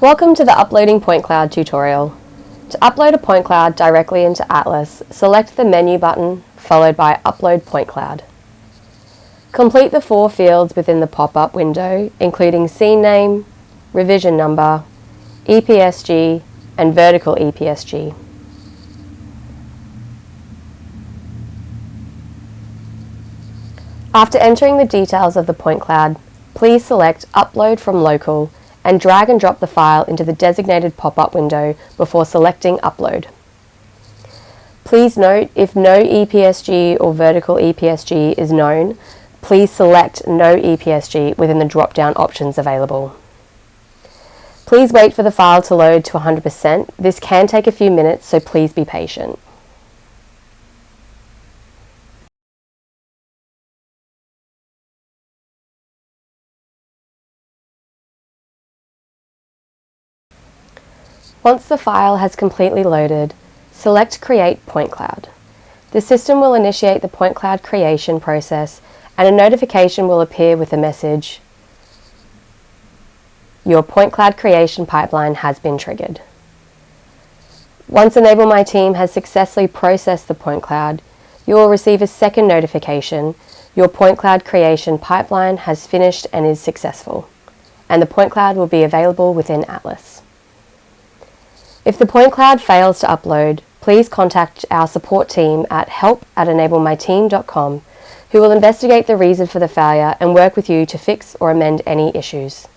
Welcome to the Uploading Point Cloud tutorial. To upload a point cloud directly into Atlas, select the menu button followed by Upload Point Cloud. Complete the 4 fields within the pop-up window, including scene name, revision number, EPSG, and vertical EPSG. After entering the details of the point cloud, please select Upload from Local and drag and drop the file into the designated pop-up window before selecting Upload. Please note, if no EPSG or vertical EPSG is known, please select No EPSG within the drop-down options available. Please wait for the file to load to 100%. This can take a few minutes, so please be patient. Once the file has completely loaded, select Create Point Cloud. The system will initiate the point cloud creation process and a notification will appear with the message, "Your point cloud creation pipeline has been triggered." Once Enable My Team has successfully processed the point cloud, you will receive a second notification, "Your point cloud creation pipeline has finished and is successful," and the point cloud will be available within Atlas. If the point cloud fails to upload, please contact our support team at help@enablemyteam.com, who will investigate the reason for the failure and work with you to fix or amend any issues.